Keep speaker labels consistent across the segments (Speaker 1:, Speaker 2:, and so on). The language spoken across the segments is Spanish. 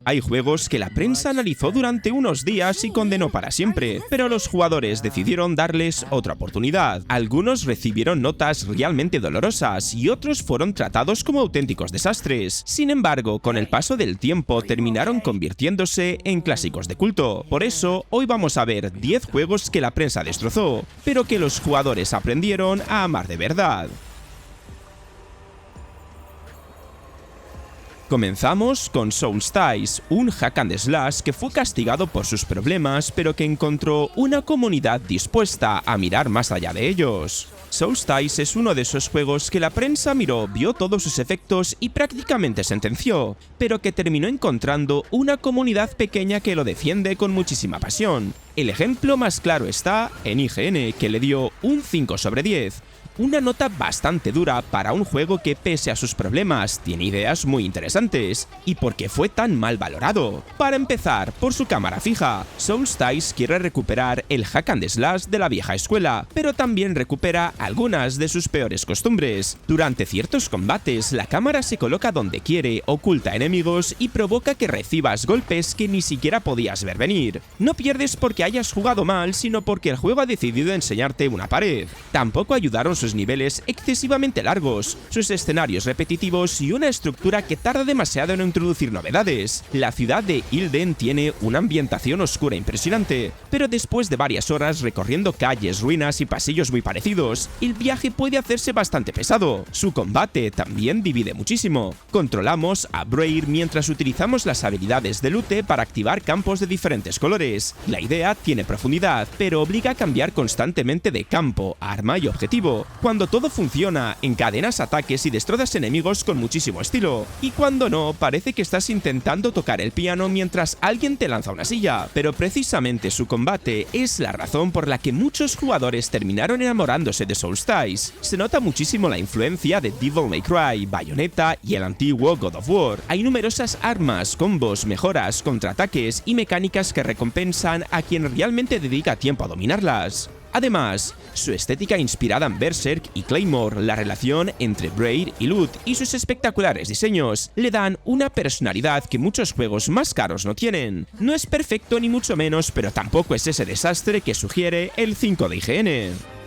Speaker 1: Hay juegos que la prensa analizó durante unos días y condenó para siempre, pero los jugadores decidieron darles otra oportunidad. Algunos recibieron notas realmente dolorosas y otros fueron tratados como auténticos desastres. Sin embargo, con el paso del tiempo terminaron convirtiéndose en clásicos de culto. Por eso, hoy vamos a ver 10 juegos que la prensa destrozó, pero que los jugadores aprendieron a amar de verdad. Comenzamos con Soulstice, un hack and slash que fue castigado por sus problemas, pero que encontró una comunidad dispuesta a mirar más allá de ellos. Soulstice es uno de esos juegos que la prensa miró, vio todos sus efectos y prácticamente sentenció, pero que terminó encontrando una comunidad pequeña que lo defiende con muchísima pasión. El ejemplo más claro está en IGN, que le dio un 5 sobre 10. Una nota bastante dura para un juego que, pese a sus problemas, tiene ideas muy interesantes. ¿Y por qué fue tan mal valorado? Para empezar, por su cámara fija. Soulstice quiere recuperar el hack and slash de la vieja escuela, pero también recupera algunas de sus peores costumbres. Durante ciertos combates, la cámara se coloca donde quiere, oculta enemigos y provoca que recibas golpes que ni siquiera podías ver venir. No pierdes porque hayas jugado mal, sino porque el juego ha decidido enseñarte una pared. Tampoco ayudaron sus niveles excesivamente largos, sus escenarios repetitivos y una estructura que tarda demasiado en introducir novedades. La ciudad de Ilden tiene una ambientación oscura impresionante, pero después de varias horas recorriendo calles, ruinas y pasillos muy parecidos, el viaje puede hacerse bastante pesado. Su combate también divide muchísimo. Controlamos a Braid mientras utilizamos las habilidades de Lute para activar campos de diferentes colores. La idea tiene profundidad, pero obliga a cambiar constantemente de campo, arma y objetivo. Cuando todo funciona, encadenas ataques y destrozas enemigos con muchísimo estilo. Y cuando no, parece que estás intentando tocar el piano mientras alguien te lanza una silla. Pero precisamente su combate es la razón por la que muchos jugadores terminaron enamorándose de Soulstice. Se nota muchísimo la influencia de Devil May Cry, Bayonetta y el antiguo God of War. Hay numerosas armas, combos, mejoras, contraataques y mecánicas que recompensan a quien realmente dedica tiempo a dominarlas. Además, su estética inspirada en Berserk y Claymore, la relación entre Braid y Lute y sus espectaculares diseños le dan una personalidad que muchos juegos más caros no tienen. No es perfecto ni mucho menos, pero tampoco es ese desastre que sugiere el 5 de IGN.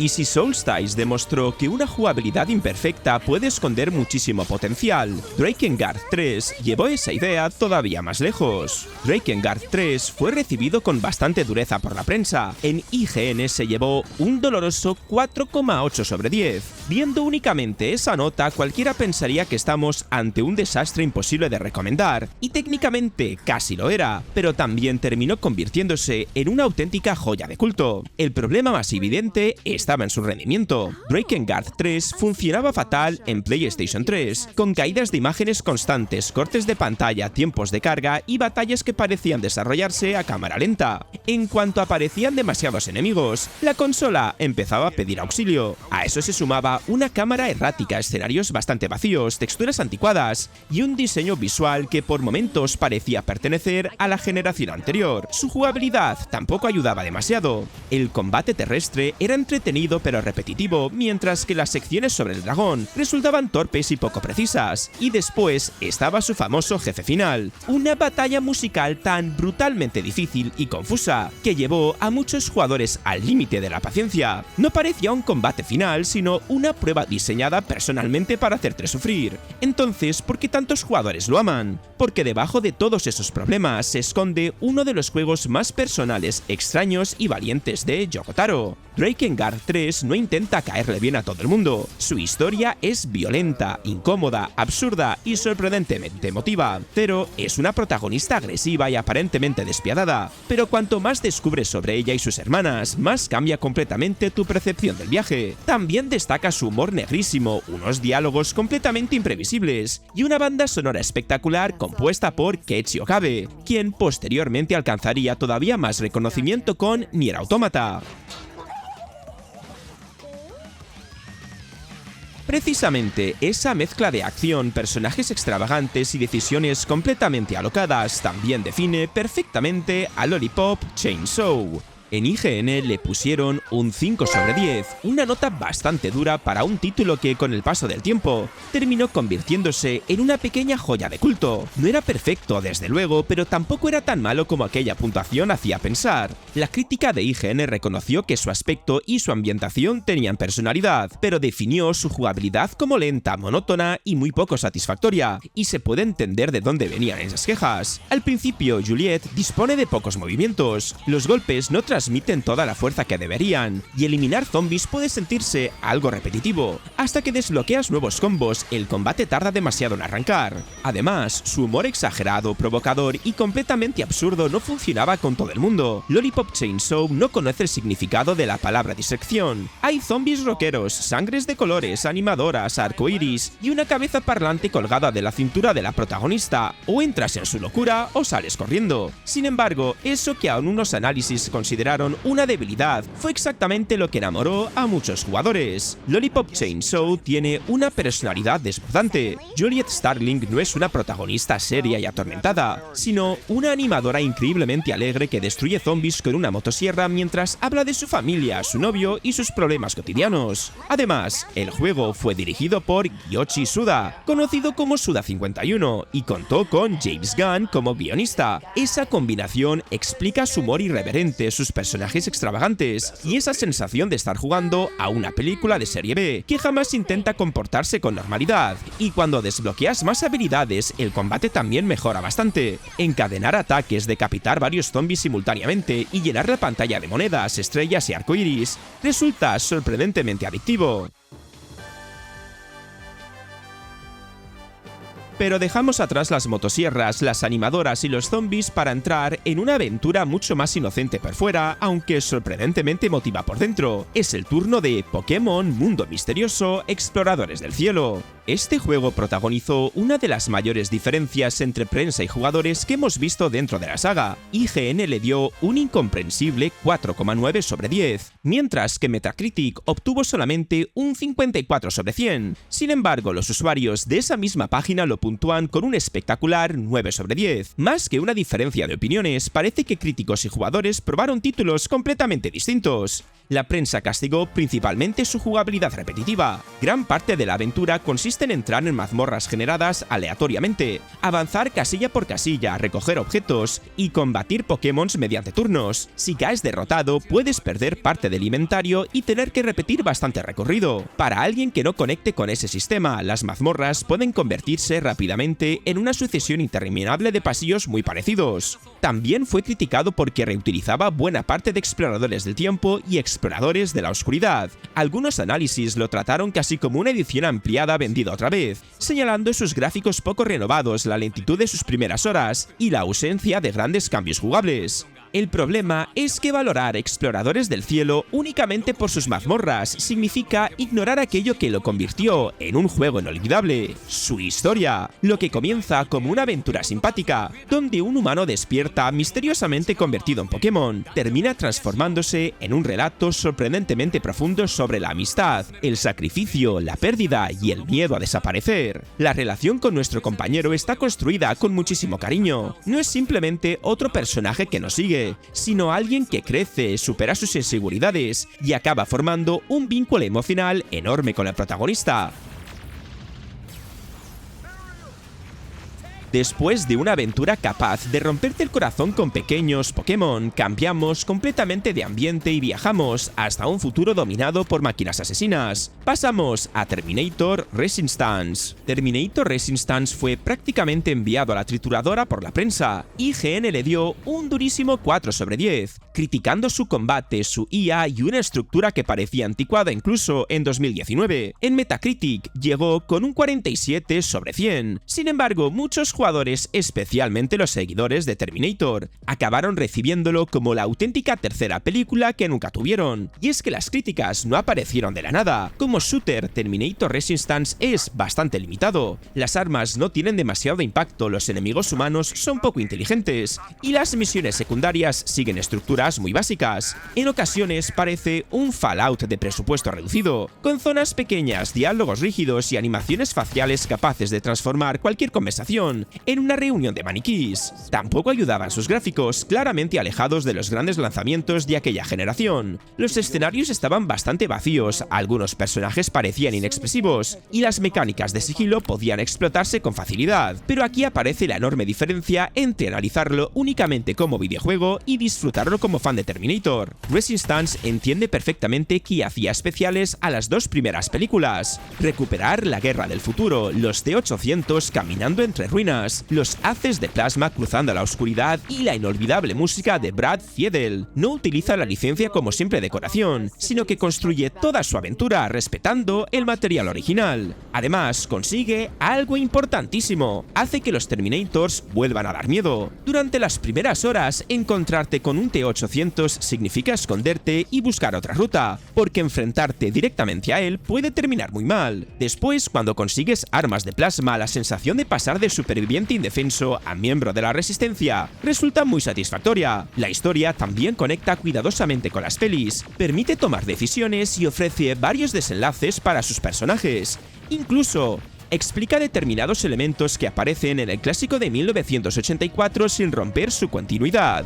Speaker 1: Y si Soulstice demostró que una jugabilidad imperfecta puede esconder muchísimo potencial, Drakengard 3 llevó esa idea todavía más lejos. Drakengard 3 fue recibido con bastante dureza por la prensa. En IGN se llevó un doloroso 4,8 sobre 10. Viendo únicamente esa nota, cualquiera pensaría que estamos ante un desastre imposible de recomendar, y técnicamente casi lo era, pero también terminó convirtiéndose en una auténtica joya de culto. El problema más evidente estaba en su rendimiento. Drakengard 3 funcionaba fatal en PlayStation 3, con caídas de imágenes constantes, cortes de pantalla, tiempos de carga y batallas que parecían desarrollarse a cámara lenta. En cuanto aparecían demasiados enemigos, la consola empezaba a pedir auxilio. A eso se sumaba una cámara errática, escenarios bastante vacíos, texturas anticuadas y un diseño visual que por momentos parecía pertenecer a la generación anterior. Su jugabilidad tampoco ayudaba demasiado. El combate terrestre era entretenido pero repetitivo, mientras que las secciones sobre el dragón resultaban torpes y poco precisas. Y después estaba su famoso jefe final, una batalla musical tan brutalmente difícil y confusa que llevó a muchos jugadores al límite de la paciencia. No parecía un combate final, sino una prueba diseñada personalmente para hacerte sufrir. Entonces, ¿por qué tantos jugadores lo aman? Porque debajo de todos esos problemas se esconde uno de los juegos más personales, extraños y valientes de Yoko Taro. Drakengard 3 no intenta caerle bien a todo el mundo. Su historia es violenta, incómoda, absurda y sorprendentemente emotiva. Zero es una protagonista agresiva y aparentemente despiadada, pero cuanto más descubres sobre ella y sus hermanas, más cambia completamente tu percepción del viaje. También destaca su humor negrísimo, unos diálogos completamente imprevisibles y una banda sonora espectacular compuesta por Keiichi Okabe, quien posteriormente alcanzaría todavía más reconocimiento con Nier Automata. Precisamente esa mezcla de acción, personajes extravagantes y decisiones completamente alocadas también define perfectamente a Lollipop Chainsaw. En IGN le pusieron un 5 sobre 10, una nota bastante dura para un título que con el paso del tiempo terminó convirtiéndose en una pequeña joya de culto. No era perfecto desde luego, pero tampoco era tan malo como aquella puntuación hacía pensar. La crítica de IGN reconoció que su aspecto y su ambientación tenían personalidad, pero definió su jugabilidad como lenta, monótona y muy poco satisfactoria, y se puede entender de dónde venían esas quejas. Al principio, Juliet dispone de pocos movimientos, los golpes no transmiten toda la fuerza que deberían, y eliminar zombies puede sentirse algo repetitivo. Hasta que desbloqueas nuevos combos, el combate tarda demasiado en arrancar. Además, su humor exagerado, provocador y completamente absurdo no funcionaba con todo el mundo. Lollipop Chainsaw no conoce el significado de la palabra disección. Hay zombies rockeros, sangres de colores, animadoras, arcoiris y una cabeza parlante colgada de la cintura de la protagonista. O entras en su locura o sales corriendo. Sin embargo, eso que aún unos análisis consideraron una debilidad fue exactamente lo que enamoró a muchos jugadores. Lollipop Chainsaw tiene una personalidad desbordante. Juliet Starling no es una protagonista seria y atormentada, sino una animadora increíblemente alegre que destruye zombies con una motosierra mientras habla de su familia, su novio y sus problemas cotidianos. Además, el juego fue dirigido por Gyochi Suda, conocido como Suda51, y contó con James Gunn como guionista. Esa combinación explica su humor irreverente, sus personajes extravagantes y esa sensación de estar jugando a una película de serie B que jamás intenta comportarse con normalidad, y cuando desbloqueas más habilidades el combate también mejora bastante. Encadenar ataques, decapitar varios zombies simultáneamente y llenar la pantalla de monedas, estrellas y arcoiris resulta sorprendentemente adictivo. Pero dejamos atrás las motosierras, las animadoras y los zombies para entrar en una aventura mucho más inocente por fuera, aunque sorprendentemente emotiva por dentro. Es el turno de Pokémon Mundo Misterioso Exploradores del Cielo. Este juego protagonizó una de las mayores diferencias entre prensa y jugadores que hemos visto dentro de la saga. IGN le dio un incomprensible 4,9 sobre 10, mientras que Metacritic obtuvo solamente un 54 sobre 100. Sin embargo, los usuarios de esa misma página lo puntúan con un espectacular 9 sobre 10. Más que una diferencia de opiniones, parece que críticos y jugadores probaron títulos completamente distintos. La prensa castigó principalmente su jugabilidad repetitiva. Gran parte de la aventura consiste en entrar en mazmorras generadas aleatoriamente, avanzar casilla por casilla, recoger objetos y combatir Pokémon mediante turnos. Si caes derrotado, puedes perder parte del inventario y tener que repetir bastante recorrido. Para alguien que no conecte con ese sistema, las mazmorras pueden convertirse rápidamente en una sucesión interminable de pasillos muy parecidos. También fue criticado porque reutilizaba buena parte de Exploradores del Tiempo y Exploradores de la Oscuridad. Algunos análisis lo trataron casi como una edición ampliada vendida otra vez, señalando sus gráficos poco renovados, la lentitud de sus primeras horas y la ausencia de grandes cambios jugables. El problema es que valorar Exploradores del Cielo únicamente por sus mazmorras significa ignorar aquello que lo convirtió en un juego inolvidable, su historia. Lo que comienza como una aventura simpática, donde un humano despierta misteriosamente convertido en Pokémon, termina transformándose en un relato sorprendentemente profundo sobre la amistad, el sacrificio, la pérdida y el miedo a desaparecer. La relación con nuestro compañero está construida con muchísimo cariño. No es simplemente otro personaje que nos sigue, sino alguien que crece, supera sus inseguridades y acaba formando un vínculo emocional enorme con el protagonista. Después de una aventura capaz de romperte el corazón con pequeños Pokémon, cambiamos completamente de ambiente y viajamos hasta un futuro dominado por máquinas asesinas. Pasamos a Terminator Resistance. Terminator Resistance fue prácticamente enviado a la trituradora por la prensa. IGN le dio un durísimo 4 sobre 10, criticando su combate, su IA y una estructura que parecía anticuada incluso en 2019. En Metacritic llegó con un 47 sobre 100. Sin embargo, muchos jugadores, especialmente los seguidores de Terminator, acabaron recibiéndolo como la auténtica tercera película que nunca tuvieron. Y es que las críticas no aparecieron de la nada. Como shooter, Terminator Resistance es bastante limitado. Las armas no tienen demasiado impacto, los enemigos humanos son poco inteligentes, y las misiones secundarias siguen estructuras muy básicas. En ocasiones parece un Fallout de presupuesto reducido, con zonas pequeñas, diálogos rígidos y animaciones faciales capaces de transformar cualquier conversación en una reunión de maniquís. Tampoco ayudaban sus gráficos, claramente alejados de los grandes lanzamientos de aquella generación. Los escenarios estaban bastante vacíos, algunos personajes parecían inexpresivos, y las mecánicas de sigilo podían explotarse con facilidad. Pero aquí aparece la enorme diferencia entre analizarlo únicamente como videojuego y disfrutarlo como fan de Terminator. Resistance entiende perfectamente que hacía especiales a las dos primeras películas. Recuperar la guerra del futuro, los T-800 caminando entre ruinas, los haces de plasma cruzando la oscuridad y la inolvidable música de Brad Fiedel. No utiliza la licencia como simple decoración, sino que construye toda su aventura respetando el material original. Además, consigue algo importantísimo: hace que los Terminators vuelvan a dar miedo. Durante las primeras horas, encontrarte con un T-800 significa esconderte y buscar otra ruta, porque enfrentarte directamente a él puede terminar muy mal. Después, cuando consigues armas de plasma, la sensación de pasar de superviviente indefenso a miembro de la resistencia resulta muy satisfactoria. La historia también conecta cuidadosamente con las pelis, permite tomar decisiones y ofrece varios desenlaces para sus personajes. Incluso explica determinados elementos que aparecen en el clásico de 1984 sin romper su continuidad.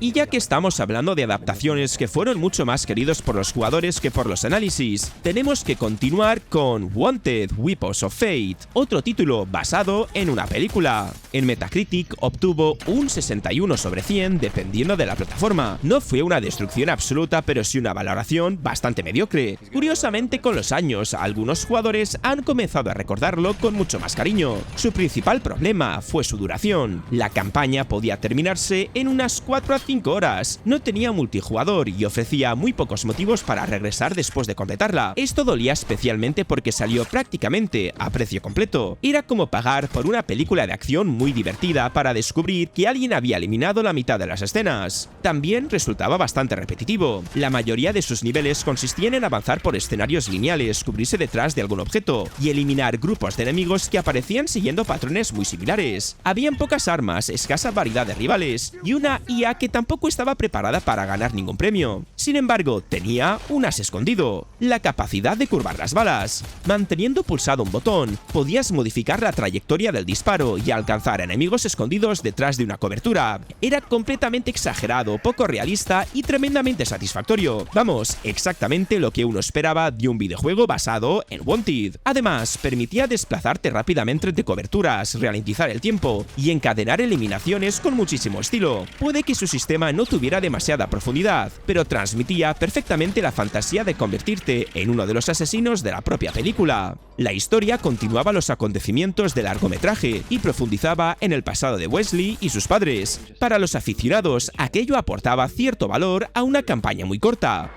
Speaker 1: Y ya que estamos hablando de adaptaciones que fueron mucho más queridos por los jugadores que por los análisis, tenemos que continuar con Wanted: Weapons of Fate, otro título basado en una película. En Metacritic obtuvo un 61 sobre 100 dependiendo de la plataforma. No fue una destrucción absoluta, pero sí una valoración bastante mediocre. Curiosamente, con los años, algunos jugadores han comenzado a recordarlo con mucho más cariño. Su principal problema fue su duración. La campaña podía terminarse en unas 4 a 5 horas, no tenía multijugador y ofrecía muy pocos motivos para regresar después de completarla. Esto dolía especialmente porque salió prácticamente a precio completo. Era como pagar por una película de acción muy divertida para descubrir que alguien había eliminado la mitad de las escenas. También resultaba bastante repetitivo. La mayoría de sus niveles consistían en avanzar por escenarios lineales, cubrirse detrás de algún objeto y eliminar grupos de enemigos que aparecían siguiendo patrones muy similares. Habían pocas armas, escasa variedad de rivales y una IA que tampoco estaba preparada para ganar ningún premio. Sin embargo, tenía un as escondido: la capacidad de curvar las balas. Manteniendo pulsado un botón, podías modificar la trayectoria del disparo y alcanzar enemigos escondidos detrás de una cobertura. Era completamente exagerado, poco realista y tremendamente satisfactorio. Vamos, exactamente lo que uno esperaba de un videojuego basado en Wanted. Además, permitía desplazarte rápidamente entre coberturas, ralentizar el tiempo y encadenar eliminaciones con muchísimo estilo. Puede que su sistema no tuviera demasiada profundidad, pero transmitía perfectamente la fantasía de convertirte en uno de los asesinos de la propia película. La historia continuaba los acontecimientos del largometraje y profundizaba en el pasado de Wesley y sus padres. Para los aficionados, aquello aportaba cierto valor a una campaña muy corta.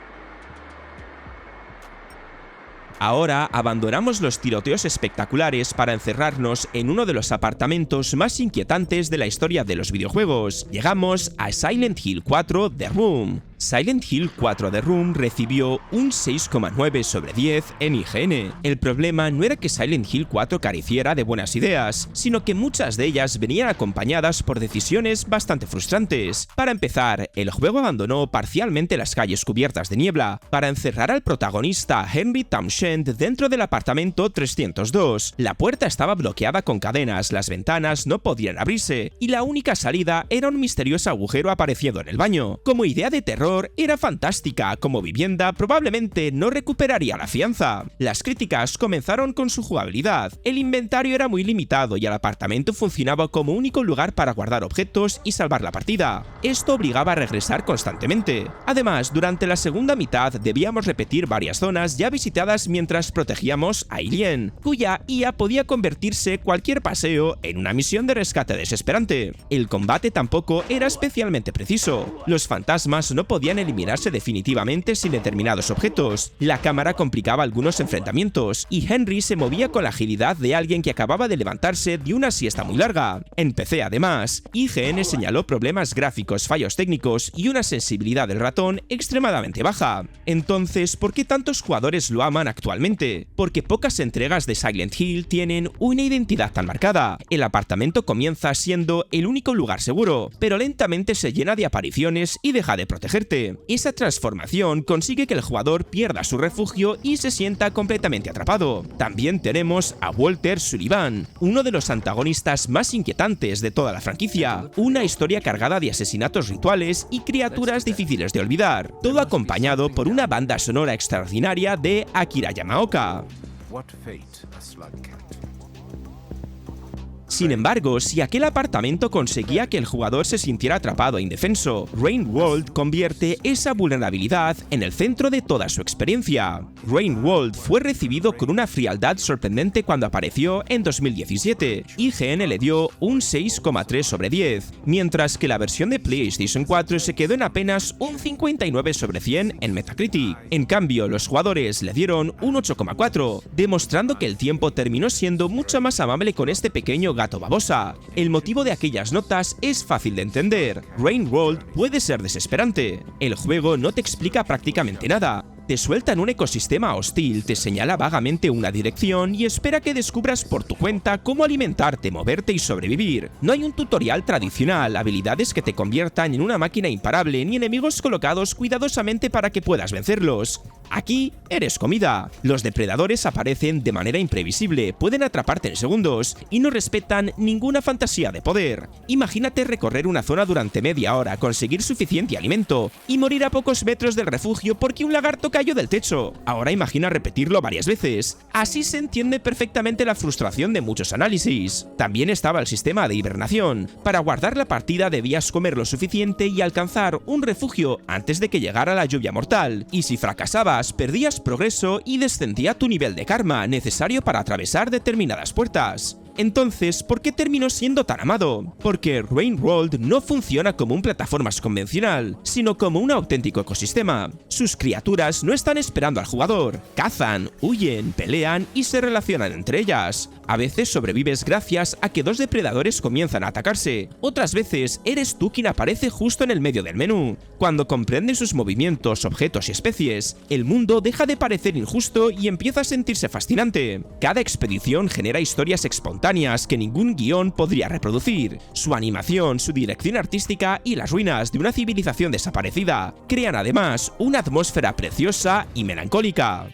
Speaker 1: Ahora abandonamos los tiroteos espectaculares para encerrarnos en uno de los apartamentos más inquietantes de la historia de los videojuegos. Llegamos a Silent Hill 4: The Room. Silent Hill 4: The Room recibió un 6,9 sobre 10 en IGN. El problema no era que Silent Hill 4 careciera de buenas ideas, sino que muchas de ellas venían acompañadas por decisiones bastante frustrantes. Para empezar, el juego abandonó parcialmente las calles cubiertas de niebla para encerrar al protagonista Henry Townshend dentro del apartamento 302. La puerta estaba bloqueada con cadenas, las ventanas no podían abrirse y la única salida era un misterioso agujero apareciendo en el baño. Como idea de terror, era fantástica, como vivienda probablemente no recuperaría la fianza. Las críticas comenzaron con su jugabilidad. El inventario era muy limitado y el apartamento funcionaba como único lugar para guardar objetos y salvar la partida. Esto obligaba a regresar constantemente. Además, durante la segunda mitad debíamos repetir varias zonas ya visitadas mientras protegíamos a Eileen, cuya IA podía convertirse cualquier paseo en una misión de rescate desesperante. El combate tampoco era especialmente preciso. Los fantasmas no podían eliminarse definitivamente sin determinados objetos. La cámara complicaba algunos enfrentamientos y Henry se movía con la agilidad de alguien que acababa de levantarse de una siesta muy larga. En PC, además, IGN señaló problemas gráficos, fallos técnicos y una sensibilidad del ratón extremadamente baja. Entonces, ¿por qué tantos jugadores lo aman actualmente? Porque pocas entregas de Silent Hill tienen una identidad tan marcada. El apartamento comienza siendo el único lugar seguro, pero lentamente se llena de apariciones y deja de protegerte. convierte. Esa transformación consigue que el jugador pierda su refugio y se sienta completamente atrapado. También tenemos a Walter Sullivan, uno de los antagonistas más inquietantes de toda la franquicia. Una historia cargada de asesinatos rituales y criaturas difíciles de olvidar, todo acompañado por una banda sonora extraordinaria de Akira Yamaoka. Sin embargo, si aquel apartamento conseguía que el jugador se sintiera atrapado e indefenso, Rain World convierte esa vulnerabilidad en el centro de toda su experiencia. Rain World fue recibido con una frialdad sorprendente cuando apareció en 2017. IGN le dio un 6,3 sobre 10, mientras que la versión de PlayStation 4 se quedó en apenas un 59 sobre 100 en Metacritic. En cambio, los jugadores le dieron un 8,4, demostrando que el tiempo terminó siendo mucho más amable con este pequeño gato babosa. El motivo de aquellas notas es fácil de entender. Rain World puede ser desesperante. El juego no te explica prácticamente nada. Te suelta en un ecosistema hostil, te señala vagamente una dirección y espera que descubras por tu cuenta cómo alimentarte, moverte y sobrevivir. No hay un tutorial tradicional, habilidades que te conviertan en una máquina imparable, ni enemigos colocados cuidadosamente para que puedas vencerlos. Aquí eres comida. Los depredadores aparecen de manera imprevisible, pueden atraparte en segundos y no respetan ninguna fantasía de poder. Imagínate recorrer una zona durante media hora, conseguir suficiente alimento y morir a pocos metros del refugio porque un lagarto cayó del techo. Ahora imagina repetirlo varias veces. Así se entiende perfectamente la frustración de muchos análisis. También estaba el sistema de hibernación. Para guardar la partida debías comer lo suficiente y alcanzar un refugio antes de que llegara la lluvia mortal, y si fracasabas perdías progreso y descendía tu nivel de karma necesario para atravesar determinadas puertas. Entonces, ¿por qué terminó siendo tan amado? Porque Rain World no funciona como un plataformas convencional, sino como un auténtico ecosistema. Sus criaturas no están esperando al jugador, cazan, huyen, pelean y se relacionan entre ellas. A veces sobrevives gracias a que dos depredadores comienzan a atacarse, otras veces eres tú quien aparece justo en el medio del menú. Cuando comprendes sus movimientos, objetos y especies, el mundo deja de parecer injusto y empieza a sentirse fascinante. Cada expedición genera historias espontáneas que ningún guión podría reproducir. Su animación, su dirección artística y las ruinas de una civilización desaparecida crean además una atmósfera preciosa y melancólica.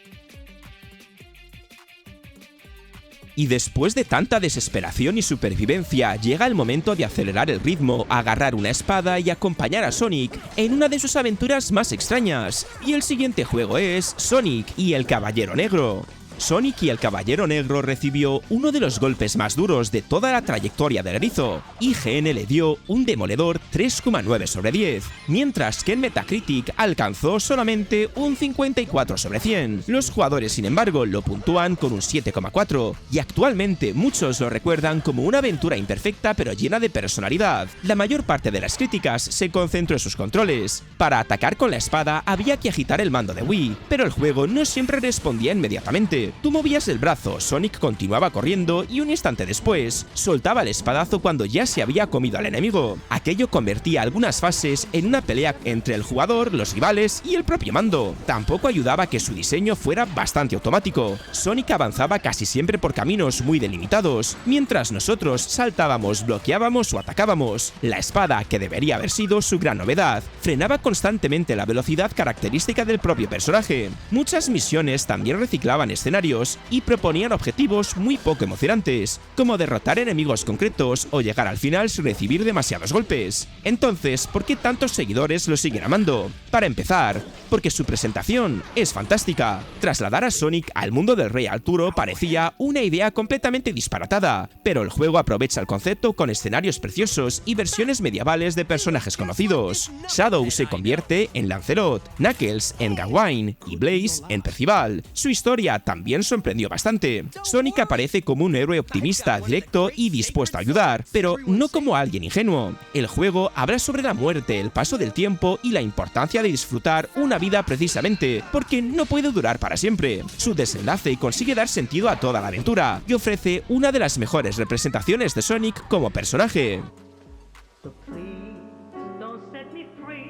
Speaker 1: Y después de tanta desesperación y supervivencia, llega el momento de acelerar el ritmo, agarrar una espada y acompañar a Sonic en una de sus aventuras más extrañas. Y el siguiente juego es Sonic y el Caballero Negro. Sonic y el Caballero Negro recibió uno de los golpes más duros de toda la trayectoria del erizo. IGN le dio un demoledor 3,9 sobre 10, mientras que en Metacritic alcanzó solamente un 54 sobre 100. Los jugadores, sin embargo, lo puntúan con un 7,4, y actualmente muchos lo recuerdan como una aventura imperfecta pero llena de personalidad. La mayor parte de las críticas se concentró en sus controles. Para atacar con la espada había que agitar el mando de Wii, pero el juego no siempre respondía inmediatamente. Tú movías el brazo, Sonic continuaba corriendo y un instante después soltaba el espadazo cuando ya se había comido al enemigo. Aquello convertía algunas fases en una pelea entre el jugador, los rivales y el propio mando. Tampoco ayudaba que su diseño fuera bastante automático. Sonic avanzaba casi siempre por caminos muy delimitados, mientras nosotros saltábamos, bloqueábamos o atacábamos. La espada, que debería haber sido su gran novedad, frenaba constantemente la velocidad característica del propio personaje. Muchas misiones también reciclaban escenarios y proponían objetivos muy poco emocionantes, como derrotar enemigos concretos o llegar al final sin recibir demasiados golpes. Entonces, ¿por qué tantos seguidores lo siguen amando? Para empezar, porque su presentación es fantástica. Trasladar a Sonic al mundo del Rey Arturo parecía una idea completamente disparatada, pero el juego aprovecha el concepto con escenarios preciosos y versiones medievales de personajes conocidos. Shadow se convierte en Lancelot, Knuckles en Gawain y Blaze en Percival. Su historia también sorprendió bastante. Sonic aparece como un héroe optimista, directo y dispuesto a ayudar, pero no como alguien ingenuo. El juego habla sobre la muerte, el paso del tiempo y la importancia de disfrutar una vida precisamente, porque no puede durar para siempre. Su desenlace consigue dar sentido a toda la aventura y ofrece una de las mejores representaciones de Sonic como personaje.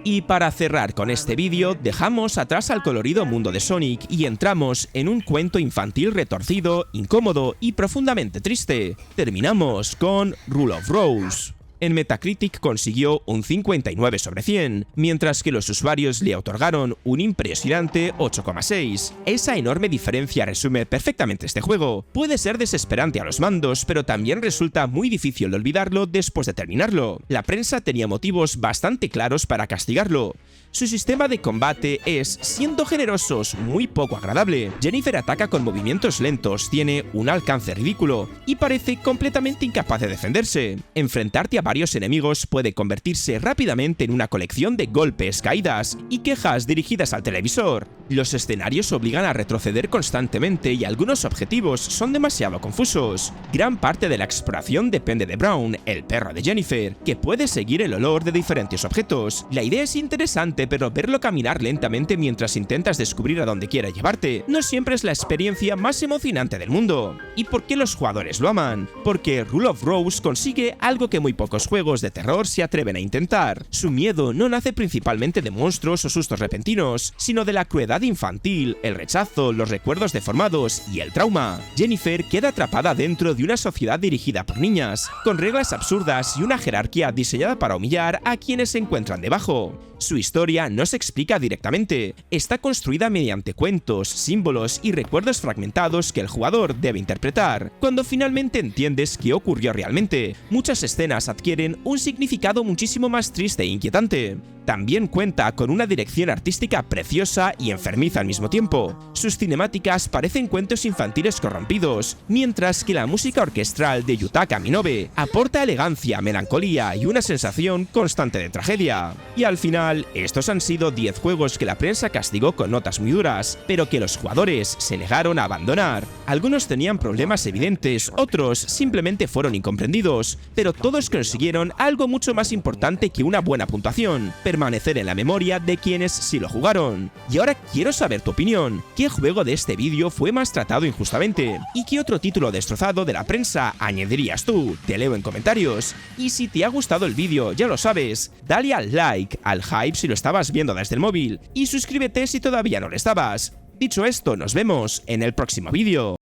Speaker 1: Y para cerrar con este vídeo, dejamos atrás al colorido mundo de Sonic y entramos en un cuento infantil retorcido, incómodo y profundamente triste. Terminamos con Rule of Rose. En Metacritic consiguió un 59 sobre 100, mientras que los usuarios le otorgaron un impresionante 8,6. Esa enorme diferencia resume perfectamente este juego. Puede ser desesperante a los mandos, pero también resulta muy difícil de olvidarlo después de terminarlo. La prensa tenía motivos bastante claros para castigarlo. Su sistema de combate es, siendo generosos, muy poco agradable. Jennifer ataca con movimientos lentos, tiene un alcance ridículo y parece completamente incapaz de defenderse. Enfrentarte a varios enemigos puede convertirse rápidamente en una colección de golpes, caídas y quejas dirigidas al televisor. Los escenarios obligan a retroceder constantemente y algunos objetivos son demasiado confusos. Gran parte de la exploración depende de Brown, el perro de Jennifer, que puede seguir el olor de diferentes objetos. La idea es interesante, pero verlo caminar lentamente mientras intentas descubrir a dónde quiere llevarte no siempre es la experiencia más emocionante del mundo. ¿Y por qué los jugadores lo aman? Porque Rule of Rose consigue algo que muy pocos juegos de terror se atreven a intentar. Su miedo no nace principalmente de monstruos o sustos repentinos, sino de la crueldad infantil, el rechazo, los recuerdos deformados y el trauma. Jennifer queda atrapada dentro de una sociedad dirigida por niñas, con reglas absurdas y una jerarquía diseñada para humillar a quienes se encuentran debajo. Su historia no se explica directamente, está construida mediante cuentos, símbolos y recuerdos fragmentados que el jugador debe interpretar. Cuando finalmente entiendes qué ocurrió realmente, muchas escenas adquieren un significado muchísimo más triste e inquietante. También cuenta con una dirección artística preciosa y enfermiza al mismo tiempo. Sus cinemáticas parecen cuentos infantiles corrompidos, mientras que la música orquestral de Yutaka Minobe aporta elegancia, melancolía y una sensación constante de tragedia. Y al final, estos han sido 10 juegos que la prensa castigó con notas muy duras, pero que los jugadores se negaron a abandonar. Algunos tenían problemas evidentes, otros simplemente fueron incomprendidos, pero todos consiguieron algo mucho más importante que una buena puntuación: permanecer en la memoria de quienes sí lo jugaron. Y ahora quiero saber tu opinión. ¿Qué juego de este vídeo fue más tratado injustamente? ¿Y qué otro título destrozado de la prensa añadirías tú? Te leo en comentarios. Y si te ha gustado el vídeo, ya lo sabes, dale al like, al hype si lo estabas viendo desde el móvil, y suscríbete si todavía no lo estabas. Dicho esto, nos vemos en el próximo vídeo.